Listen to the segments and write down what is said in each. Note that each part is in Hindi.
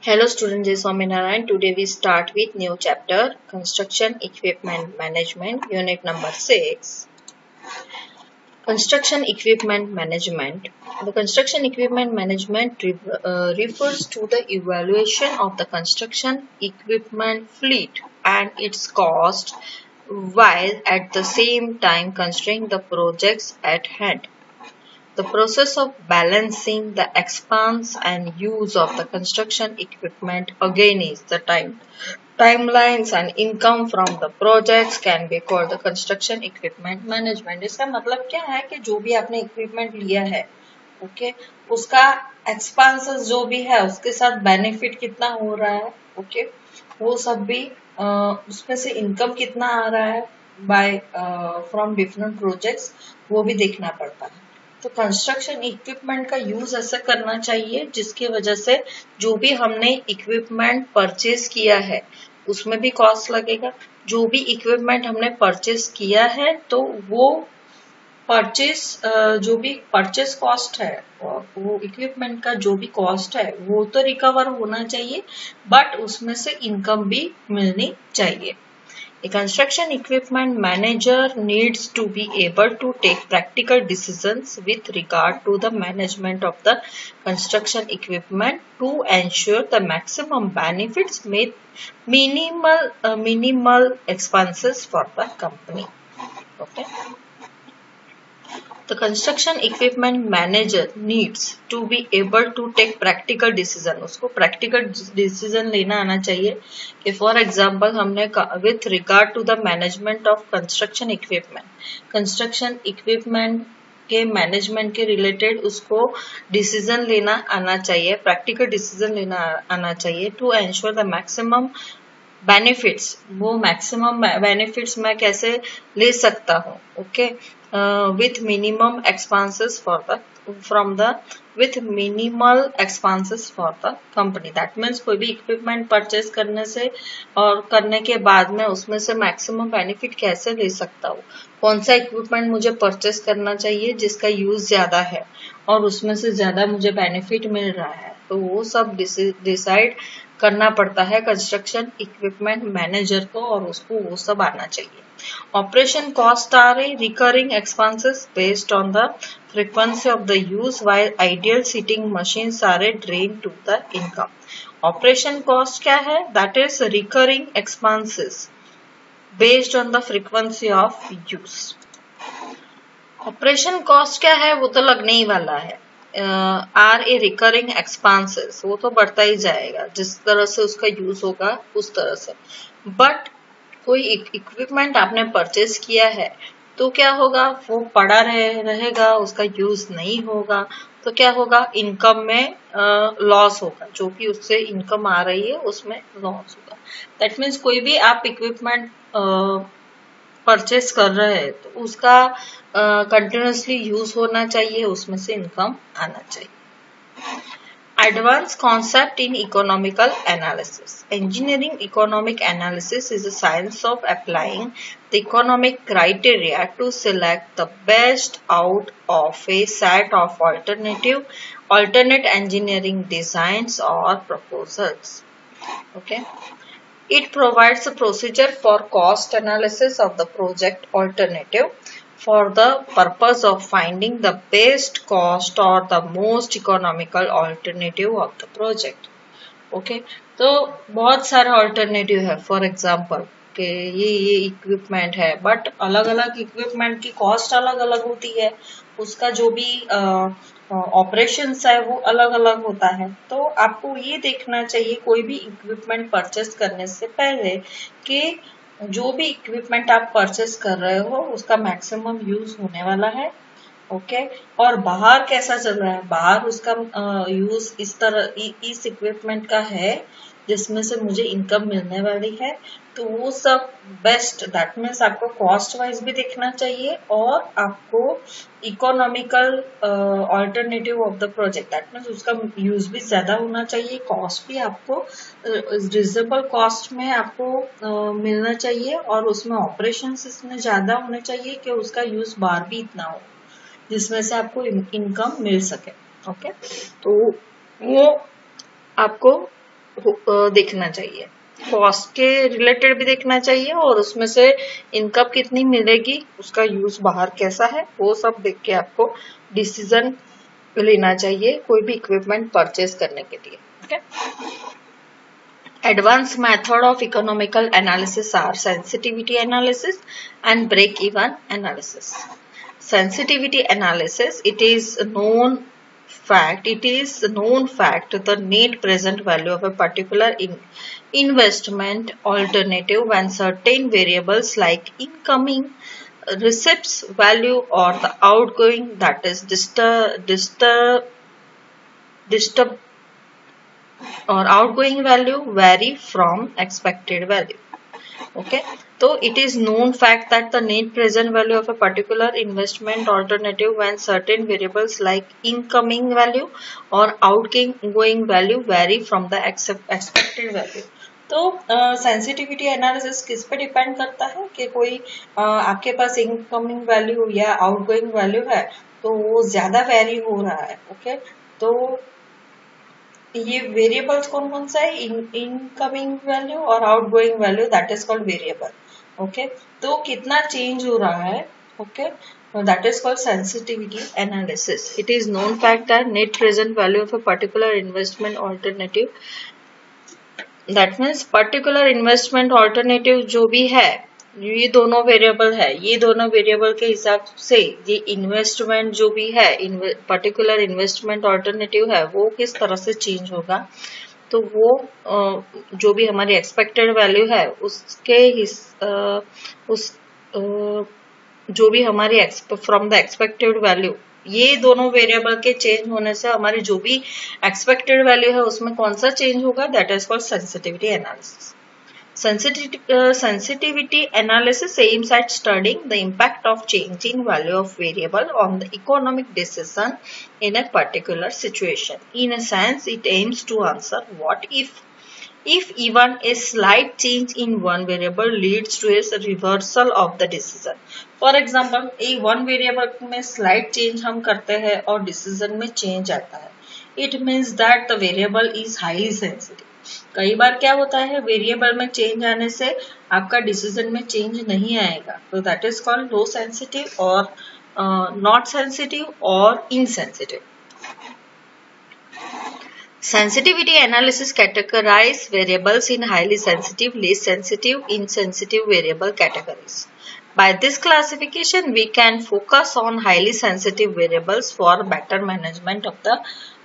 Hello students, this is Swaminarayan. Today we start with new chapter, Construction Equipment Management, unit number 6. Construction Equipment Management. The construction equipment management refers to the evaluation of the construction equipment fleet and its cost while at the same time considering the projects at hand. The process of balancing the expense and use of the construction equipment against the timelines and income from the projects can be called the construction equipment management. इसका मतलब क्या है कि जो भी आपने इक्विपमेंट लिया है, ओके, उसका एक्सपेंसेस जो भी है उसके साथ बेनिफिट कितना हो रहा है, ओके, वो सब भी उसमें से इनकम कितना आ रहा है बाय फ्रॉम डिफरेंट प्रोजेक्ट्स, वो भी देखना पड़ता है। तो कंस्ट्रक्शन इक्विपमेंट का यूज ऐसा करना चाहिए जिसकी वजह से जो भी हमने इक्विपमेंट परचेज किया है उसमें भी कॉस्ट लगेगा। जो भी इक्विपमेंट हमने परचेज किया है तो वो परचेज जो भी परचेज कॉस्ट है, वो इक्विपमेंट का जो भी कॉस्ट है वो तो रिकवर होना चाहिए, बट उसमें से इनकम भी मिलनी चाहिए। A construction equipment manager needs to be able to take practical decisions with regard to the management of the construction equipment to ensure the maximum benefits with minimal expenses for the company. Okay. The construction equipment manager needs to be able to take practical decision. उसको practical decision लेना आना चाहिए कि for example हमने with regard to the management of construction equipment के मैनेजमेंट के रिलेटेड उसको डिसीजन लेना आना चाहिए, प्रैक्टिकल डिसीजन लेना आना चाहिए to ensure the maximum benefits. वो मैक्सिमम बेनिफिट्स मैं कैसे ले सकता हूँ, okay, with minimal expenses for the minimal expenses for the company. That means कोई भी इक्विपमेंट परचेज करने से और करने के बाद में उसमें से मैक्सिमम बेनिफिट कैसे ले सकता हूँ, कौन सा इक्विपमेंट मुझे परचेज करना चाहिए जिसका यूज ज्यादा है और उसमें से ज्यादा मुझे बेनिफिट मिल रहा है, तो वो सब डिसाइड करना पड़ता है कंस्ट्रक्शन इक्विपमेंट मैनेजर को और उसको वो सब आना चाहिए। Operation costs are a recurring expenses based on the frequency of the use, while ideal sitting machines are a drain to the income. Operation cost क्या है? That is recurring expenses based on the frequency of use. Operation cost क्या है? वो तो लगने ही वाला है। आर ए रिकरिंग एक्सपेंसेस, वो तो बढ़ता ही जाएगा जिस तरह से उसका यूज होगा उस तरह से। बट कोई इक्विपमेंट आपने परचेज किया है तो क्या होगा, वो पड़ा रहेगा, उसका यूज नहीं होगा, तो क्या होगा, इनकम में लॉस होगा, जो भी उससे इनकम आ रही है उसमें लॉस होगा। दैट मीन्स कोई भी आप इक्विपमेंट परचेज कर रहे हैं तो उसका कंटिन्यूसली यूज होना चाहिए, उसमें से इनकम आना चाहिए। Advanced concept in economical analysis. Engineering economic analysis is a science of applying the economic criteria to select the best out of a set of alternate engineering designs or proposals. Okay. It provides a procedure for cost analysis of the project alternative for the purpose of finding the best cost or the most economical alternative of the project. Okay, तो बहुत सारे ऑल्टरनेटिव है। फॉर एग्जाम्पल कि ये इक्विपमेंट है, बट अलग अलग इक्विपमेंट की कॉस्ट अलग अलग होती है, उसका जो भी ऑपरेशंस है वो अलग अलग होता है। तो आपको ये देखना चाहिए कोई भी इक्विपमेंट परचेस करने से पहले कि जो भी इक्विपमेंट आप परचेस कर रहे हो उसका मैक्सिमम यूज होने वाला है, ओके, और बाहर कैसा चल रहा है, बाहर उसका यूज इस तरह इस इक्विपमेंट का है जिसमें से मुझे इनकम मिलने वाली है, तो वो सब बेस्ट। दैट मीन्स आपको कॉस्ट वाइज भी देखना चाहिए और आपको economical alternative of the project, that means उसका यूज भी ज्यादा होना चाहिए, कॉस्ट भी आपको रिजनेबल कॉस्ट में आपको मिलना चाहिए और उसमें ऑपरेशंस इसमें ज्यादा होने चाहिए कि उसका यूज बाहर भी इतना हो जिसमें से आपको इनकम मिल सके। ओके, तो वो आपको देखना चाहिए, कॉस्ट के रिलेटेड भी देखना चाहिए और उसमें से इनकम कितनी मिलेगी, उसका यूज बाहर कैसा है, वो सब देख के आपको डिसीजन लेना चाहिए कोई भी इक्विपमेंट परचेज करने के लिए। Okay, advanced method of economical analysis are sensitivity analysis and break-even analysis. Sensitivity analysis, it is known fact the net present value of a particular investment alternative when certain variables like incoming receipts value or the outgoing, that is disturb or outgoing value vary from expected value. Okay, so it is known fact that the net present value of a particular investment alternative when certain variables like incoming value or outgoing value vary from the expected value. तो सेंसिटिविटी एनालिसिस किस पे डिपेंड करता है कि कोई आपके पास इनकमिंग वैल्यू या आउटगोइंग वैल्यू है तो वो ज्यादा वेरी हो रहा है। ओके, तो ये वेरिएबल्स कौन कौन सा है, इनकमिंग वैल्यू और outgoing value, that is called variable. Okay, तो कितना चेंज हो रहा है, okay, that is called sensitivity analysis. It is known fact that net present value of a particular investment alternative, that means particular investment alternative जो भी है, ये दोनों वेरिएबल है, ये दोनों वेरिएबल के हिसाब से ये इन्वेस्टमेंट जो भी है, पर्टिकुलर इन्वेस्टमेंट ऑल्टरनेटिव है, वो किस तरह से चेंज होगा। तो वो जो भी हमारी एक्सपेक्टेड वैल्यू है उसके जो भी हमारी फ्रॉम द एक्सपेक्टेड वैल्यू, ये दोनों वेरिएबल के चेंज होने से हमारी जो भी एक्सपेक्टेड वैल्यू है उसमें कौन सा चेंज होगा, that is called sensitivity analysis. Sensitivity analysis aims at studying the impact of changing value of variable on the economic decision in a particular situation. In a sense, it aims to answer what if even a slight change in one variable leads to a reversal of the decision. For example, एक one variable में slight change हम करते हैं और decision में change आता है. It means that the variable is highly sensitive. कई बार क्या होता है, वेरिएबल में चेंज आने से आपका डिसीजन में चेंज नहीं आएगा, तो that is called low sensitive और नॉट सेंसिटिव और insensitive. Sensitivity analysis categorize variables in highly sensitive, less sensitive, insensitive variable categories. By this classification, we can focus on highly sensitive variables for better management of the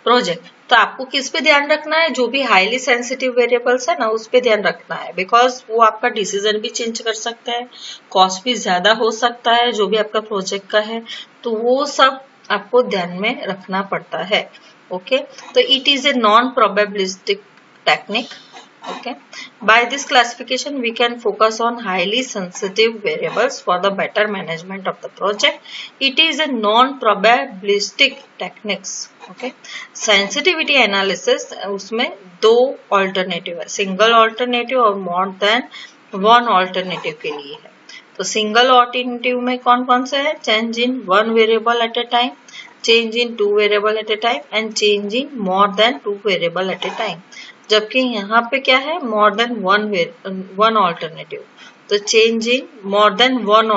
project. तो आपको किस पे ध्यान रखना है, जो भी हाईली सेंसिटिव वेरिएबल्स है ना उस पे ध्यान रखना है, बिकॉज वो आपका डिसीजन भी चेंज कर सकता है, कॉस्ट भी ज्यादा हो सकता है जो भी आपका प्रोजेक्ट का है, तो वो सब आपको ध्यान में रखना पड़ता है. ओके, तो it is a non probabilistic technique. Okay, by this classification we can focus on highly sensitive variables for the better management of the project. It is a non-probabilistic techniques. Okay, sensitivity analysis उसमें दो alternative है, single alternative और more than one alternative के लिए है. तो single alternative में कौन कौन से है, change in one variable at a time, change in two variable at a time and change in more than two variable at a time. जबकि यहाँ पे क्या है, मोर देन वन ऑल्टरनेटिव. तो change in more then one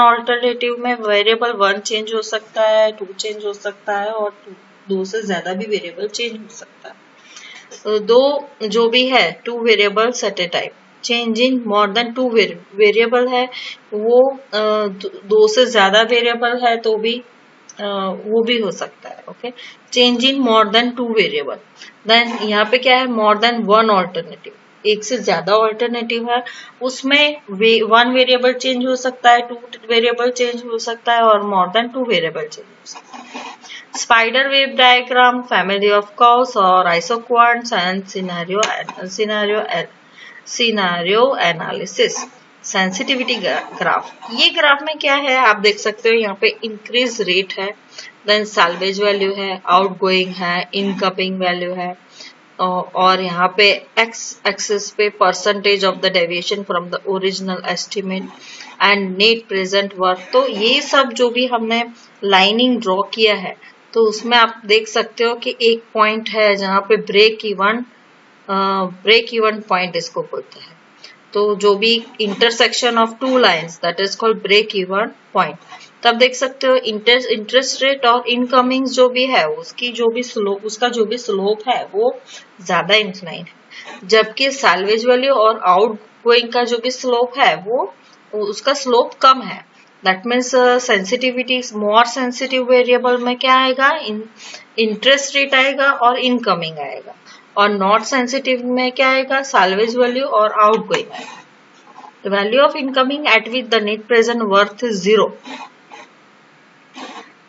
alternative में वेरिएबल वन चेंज हो सकता है, टू चेंज हो सकता है और दो से ज्यादा भी वेरिएबल चेंज हो सकता है. तो दो जो भी है two variables at a time. Change in more than two variable है, वो दो से ज्यादा वेरिएबल है तो भी वो भी हो सकता है. Okay, change in more than two variable. Then यहाँ पे क्या है, मोर देन वन ऑल्टरनेटिव, एक से ज्यादा ऑल्टरनेटिव है, उसमें वन वेरिएबल चेंज हो सकता है, टू वेरिएबल चेंज हो सकता है और more than two variable change हो सकता है. Spider wave diagram, family of curves और isoquads and scenario analysis. Sensitivity graph, ये ग्राफ में क्या है आप देख सकते हो, यहाँ पे इंक्रीज रेट है, देन साल्वेज वैल्यू है, आउटगोइंग है, इनकमिंग वैल्यू है और यहाँ पे एक्स एक्सिस पे percentage of the deviation from the original estimate and net present worth. तो ये सब जो भी हमने लाइनिंग ड्रॉ किया है तो उसमें आप देख सकते हो कि एक पॉइंट है जहाँ पे break even break even point इसको बोलते हैं। तो जो भी intersection of two lines that is called break even point. तब देख सकते हो इंटरेस्ट रेट और इनकमिंग जो भी है उसका जो भी स्लोप है वो ज्यादा इंक्लाइन है, जबकि सैल्वेज वैल्यू और आउट गोइंग का जो भी स्लोप है वो उसका स्लोप कम है। That means sensitivity more sensitive variable में क्या आएगा, इंटरेस्ट रेट आएगा और इनकमिंग आएगा, और नॉट सेंसिटिव में क्या आएगा, सैल्वेज वैल्यू और आउट गोइंग आएगा। The value of incoming at which the net present worth is 0.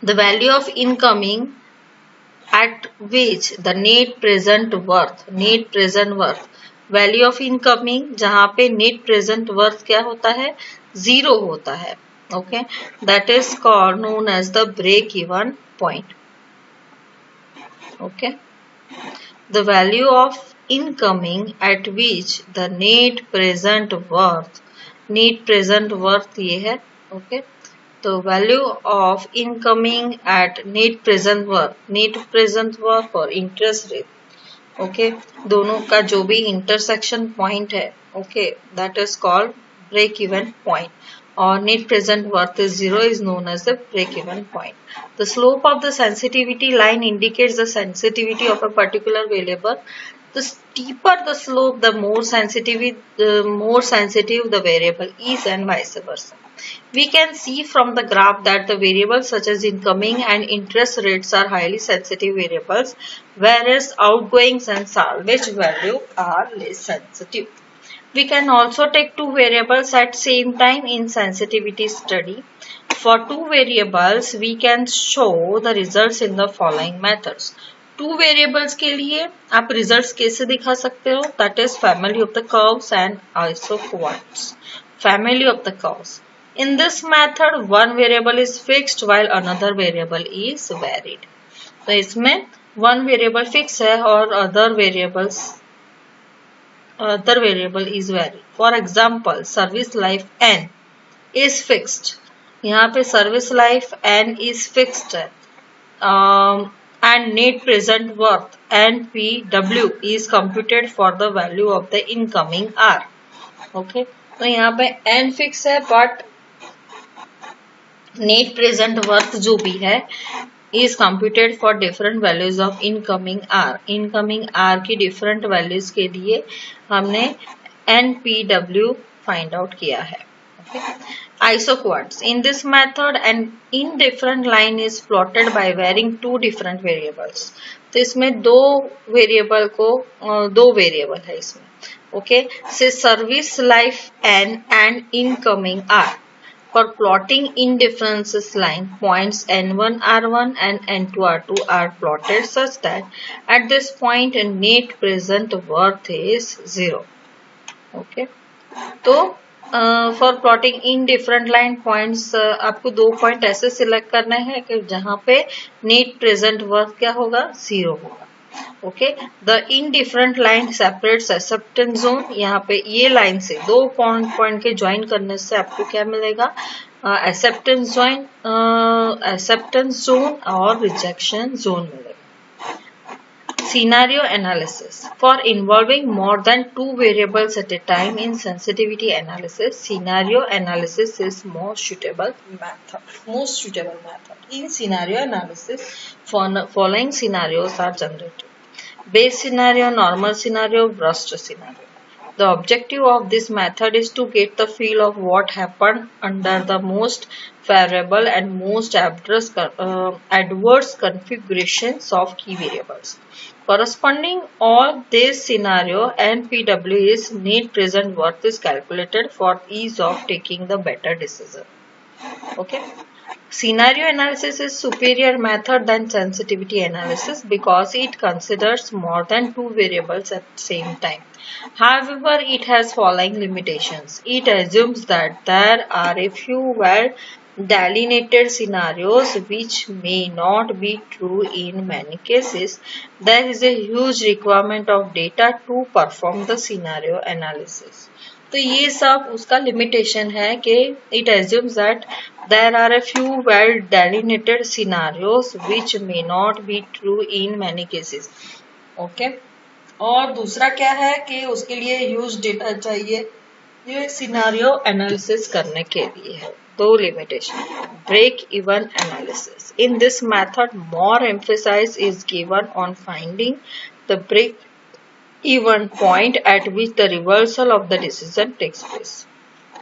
The value of incoming at which the net present worth value of incoming जहां पे नेट प्रेजेंट वर्थ क्या होता है, 0 होता है। Okay, that is called known as the break even point. Okay, the value of incoming at which the net present worth ये है। ओके, तो value of incoming at net present worth और इंटरेस्ट रेट, ओके, दोनों का जो भी इंटरसेक्शन पॉइंट है, okay, that is called break even point, और net present worth is 0 is known as the break even point. The slope of the sensitivity line indicates the sensitivity of a particular variable. The steeper the slope, the more sensitive the variable is, and vice versa. We can see from the graph that the variables such as incoming and interest rates are highly sensitive variables, whereas outgoings and salvage value are less sensitive. We can also take two variables at same time in sensitivity study. For two variables, we can show the results in the following methods. Two variables के लिए आप results कैसे दिखा सकते हो? That is family of the curves and isoquants. Family of the curves. In this method, one variable is fixed while another variable is varied. तो इसमें one variable fix है और other variable is varied. For example, service life n is fixed. यहाँ पे service life n is fixed है. And net present worth NPW is computed for the value of the incoming R. Okay, तो यहाँ पे n fix है but net present worth जो भी है is computed for different values of incoming R. Incoming R की different values के लिए हमने NPW find out किया है. Okay. Isoquants. In this method, an indifferent line is plotted by varying two different variables. तो इसमें दो वेरिएबल है इसमें. Okay. Say service life n and incoming R. For plotting indifferences line, points n1 r1 and n2 r2 are plotted such that at this point net present worth is 0. Okay. तो for plotting in different line points आपको 2 पॉइंट ऐसे सिलेक्ट करने हैं कि जहां पे नेट प्रेजेंट वर्थ क्या होगा, 0 होगा. Okay, the indifferent line separates acceptance zone. यहाँ पे ये लाइन से 2 पॉइंट के ज्वाइन करने से आपको क्या मिलेगा, एक्सेप्टेंस जोन और रिजेक्शन जोन मिलेगा. Scenario analysis. For involving more than two variables at a time in sensitivity analysis, scenario analysis is most suitable method. In scenario analysis, following scenarios are generated: base scenario, normal scenario, worst scenario. The objective of this method is to get the feel of what happened under the most favorable and most adverse configurations of key variables. Corresponding all this scenario, NPW is net present worth is calculated for ease of taking the better decision. Okay. Scenario analysis is superior method than sensitivity analysis because it considers more than two variables at the same time. However, it has following limitations. It assumes that there are a few well delineated scenarios which may not be true in many cases. There is a huge requirement of data to perform the scenario analysis. तो ये सब उसका लिमिटेशन है कि it assumes that there are a few well delineated scenarios which may not be true in many cases. Okay. और दूसरा क्या है कि उसके लिए ह्यूज डेटा चाहिए, ये सिनारियो एनालिसिस करने के लिए है। दो limitation, break even analysis. In this method more emphasize is given on finding the break even point at which the reversal of the decision takes place.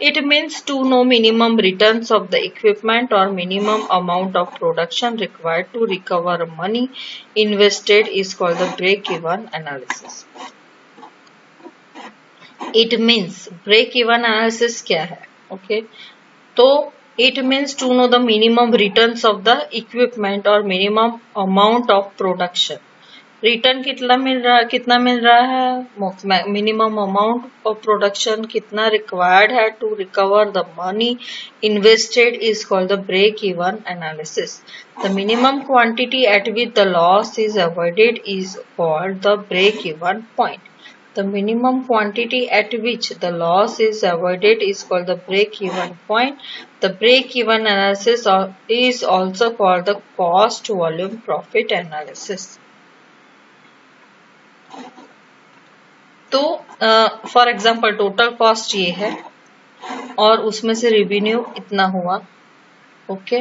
It means to know minimum returns of the equipment or minimum amount of production required to recover money invested is called the break-even analysis. It means break-even analysis क्या है? Okay, तो it means to know the minimum returns of the equipment or minimum amount of production. Return कितना मिल रहा है, मिनिमम अमाउंट ऑफ प्रोडक्शन कितना रिक्वायर्ड है to recover the money invested is called the break even analysis. The minimum quantity at which the loss is avoided is called the break even point. The minimum quantity at which the loss is avoided is called the break-even point. The break-even analysis is also called the cost-volume profit analysis. तो फॉर एग्जाम्पल टोटल कॉस्ट ये है और उसमें से रेवेन्यू इतना हुआ। ओके,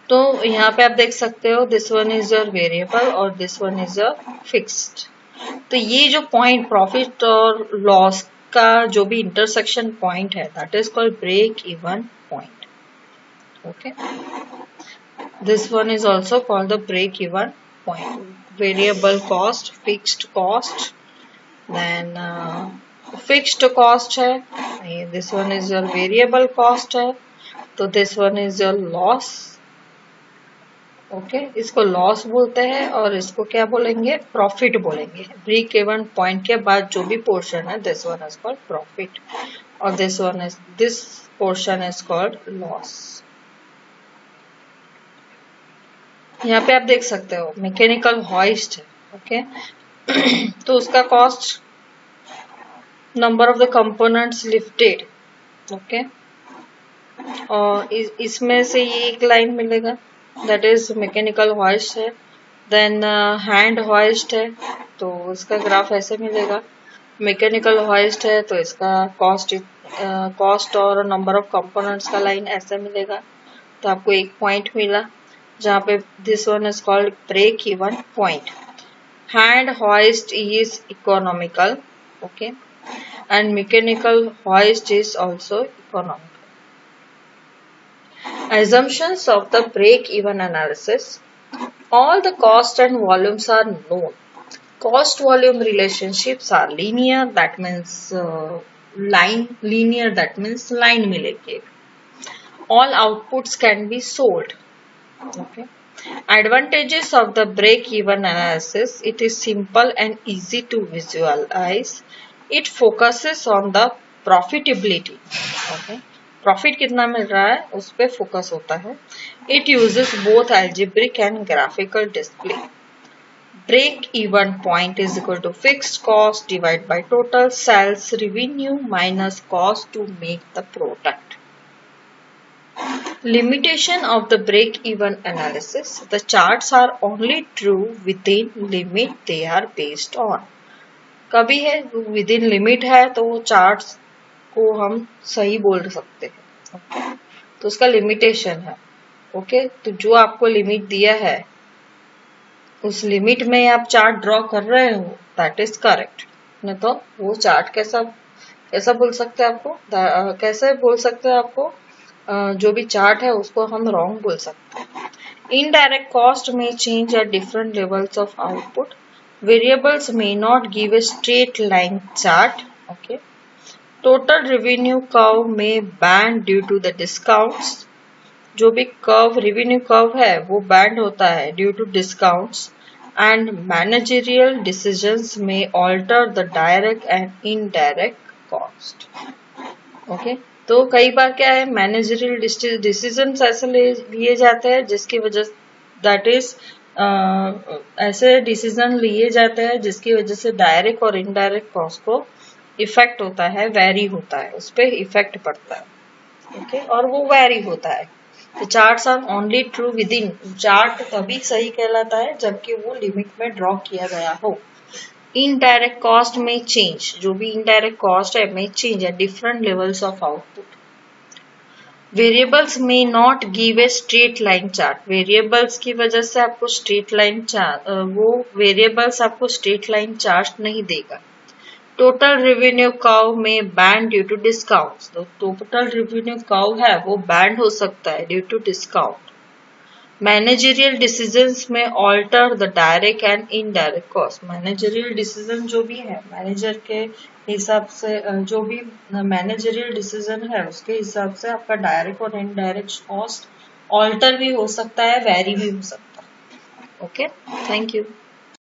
तो यहाँ पे आप देख सकते हो this one is your variable और this one is your fixed. तो ये जो पॉइंट प्रॉफिट और लॉस का जो भी इंटरसेक्शन पॉइंट है that is called break even point. Okay, this one is also called the break even point. Variable cost, fixed cost, then fixed cost है, this one is your variable cost है, तो this one is your loss। Okay, इसको लॉस बोलते हैं और इसको क्या बोलेंगे, प्रॉफिट बोलेंगे। ब्रेक इवन पॉइंट के बाद जो भी पोर्शन है this one is called profit और this portion is called loss. यहाँ पे आप देख सकते हो मैकेनिकल हॉइस्ट है। ओके, तो उसका cost number of the components lifted. Okay, और इसमें से ये एक लाइन मिलेगा दैट इज मैकेनिकल हॉइस्ट है। देन हैंड हॉइस्ट है तो इसका ग्राफ ऐसे मिलेगा। मैकेनिकल हॉइस्ट है तो इसका कॉस्ट और नंबर ऑफ कंपोनेंट्स का लाइन ऐसे मिलेगा। तो आपको एक पॉइंट मिला जहाँ पे this one is called break even point. Hand hoist is economical, okay, and mechanical hoist is also economical. Assumptions of the break-even analysis. All the cost and volumes are known. Cost-volume relationships are linear, that means linear, that means line मिलेगी. All outputs can be sold. Okay. Advantages of the break-even analysis. It is simple and easy to visualize. It focuses on the profitability. Okay. Profit कितना मिल रहा है उस पे फोकस होता है। It uses both algebraic and graphical display. Break-even point is equal to fixed cost divided by total sales revenue minus cost to make the product. Limitation of the break-even analysis. The charts are only true within limit they are based on. कभी है within limit है तो चार्ट्स को हम सही बोल सकते हैं। okay? तो उसका लिमिटेशन है। ओके, तो जो आपको लिमिट दिया है उस लिमिट में आप चार्ट ड्रॉ कर रहे हो दैट इज करेक्ट। नहीं तो वो चार्ट कैसा बोल सकते हैं आपको, कैसे बोल सकते हैं आपको, जो भी चार्ट है उसको हम रॉन्ग बोल सकते हैं। इनडायरेक्ट कॉस्ट में change at different levels of output. Variables में not give a straight line chart. Okay, total revenue curve में bend due to the discounts. जो भी कर्व रेवेन्यू कर्व है वो बैंड होता है due to discounts. And managerial decisions में alter the direct and indirect cost. Okay, तो कई बार क्या है मैनेजरियल डिसीजंस ऐसे लिए जाते हैं जिसकी वजह दैट इज ऐसे डिसीजन लिए जाते हैं जिसकी वजह से डायरेक्ट और इनडायरेक्ट कॉस्ट को इफेक्ट होता है, वेरी होता है, उस पर इफेक्ट पड़ता है। ओके, और वो वेरी होता है। तो charts are only true within. Chart तभी सही कहलाता है जबकि वो लिमिट में ड्रॉ किया गया हो। इनडायरेक्ट कॉस्ट में चेंज, जो भी इनडायरेक्ट कॉस्ट है में चेंज है different levels of output. Variables में not give a straight line chart. Variables की वजह से आपको स्ट्रेट लाइन चार्ट, वो वेरिएबल्स आपको स्ट्रेट लाइन चार्ट नहीं देगा. टोटल रेवेन्यू कर्व में बैंड ड्यू टू डिस्काउंट. तो टोटल रेवेन्यू कर्व है वो बैंड हो सकता है due to discount. Managerial decisions में alter the direct and indirect cost. Managerial decision जो भी है मैनेजर के हिसाब से, जो भी मैनेजरियल डिसीजन है उसके हिसाब से आपका डायरेक्ट और इनडायरेक्ट कॉस्ट ऑल्टर भी हो सकता है, वेरी भी हो सकता है. Okay, thank you.